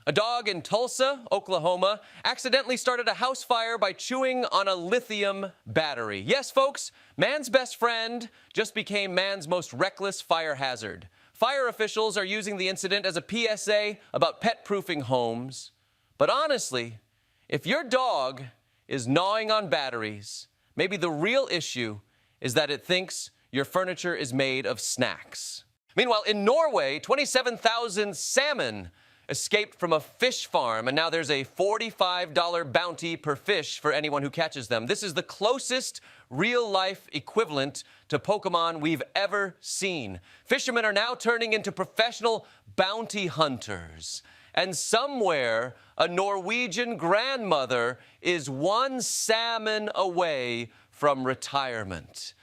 A dog in Tulsa, Oklahoma, accidentally started a house fire by chewing on a lithium battery. Yes, folks, man's best friend just became man's most reckless fire hazard. Fire officials are using the incident as a PSA about pet-proofing homes. But honestly, if your dog is gnawing on batteries, maybe the real issue is that it thinks your furniture is made of snacks. Meanwhile, in Norway, 27,000 salmon escaped from a fish farm, and now there's a $45 bounty per fish for anyone who catches them. This is the closest real-life equivalent to Pokemon we've ever seen. Fishermen are now turning into professional bounty hunters. And somewhere, a Norwegian grandmother is one salmon away from retirement.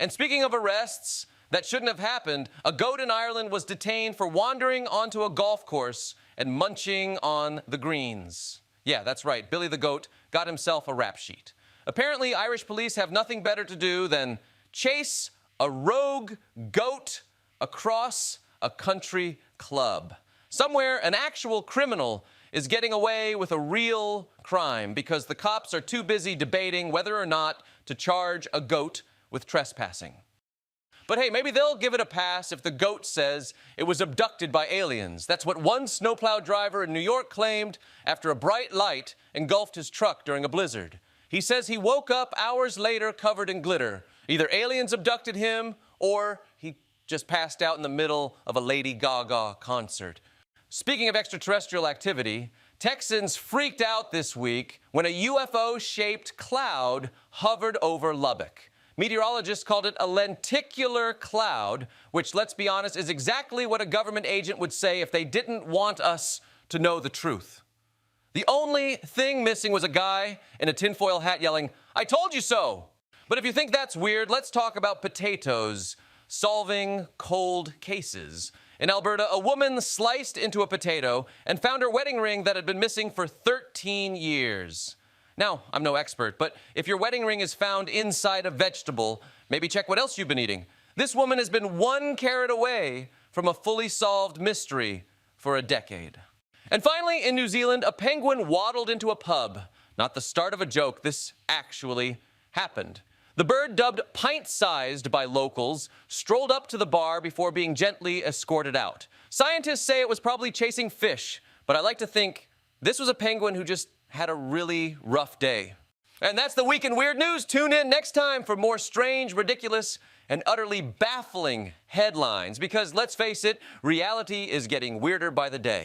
And speaking of arrests that shouldn't have happened, a goat in Ireland was detained for wandering onto a golf course and munching on the greens. Yeah, that's right, Billy the goat got himself a rap sheet. Apparently, Irish police have nothing better to do than chase a rogue goat across a country club. Somewhere, an actual criminal is getting away with a real crime because the cops are too busy debating whether or not to charge a goat with trespassing. But hey, maybe they'll give it a pass if the goat says it was abducted by aliens. That's what one snowplow driver in New York claimed after a bright light engulfed his truck during a blizzard. He says he woke up hours later covered in glitter. Either aliens abducted him or he just passed out in the middle of a Lady Gaga concert. Speaking of extraterrestrial activity, Texans freaked out this week when a UFO-shaped cloud hovered over Lubbock. Meteorologists called it a lenticular cloud, which, let's be honest, is exactly what a government agent would say if they didn't want us to know the truth. The only thing missing was a guy in a tinfoil hat yelling, "I told you so!" But if you think that's weird, let's talk about potatoes solving cold cases. In Alberta, a woman sliced into a potato and found her wedding ring that had been missing for 13 years. Now, I'm no expert, but if your wedding ring is found inside a vegetable, maybe check what else you've been eating. This woman has been 1 carrot away from a fully solved mystery for a decade. And finally, in New Zealand, a penguin waddled into a pub. Not the start of a joke, this actually happened. The bird, dubbed pint-sized by locals, strolled up to the bar before being gently escorted out. Scientists say it was probably chasing fish, but I like to think this was a penguin who just had a really rough day. And that's the Week in Weird News. Tune in next time for more strange, ridiculous, and utterly baffling headlines. Because let's face it, reality is getting weirder by the day.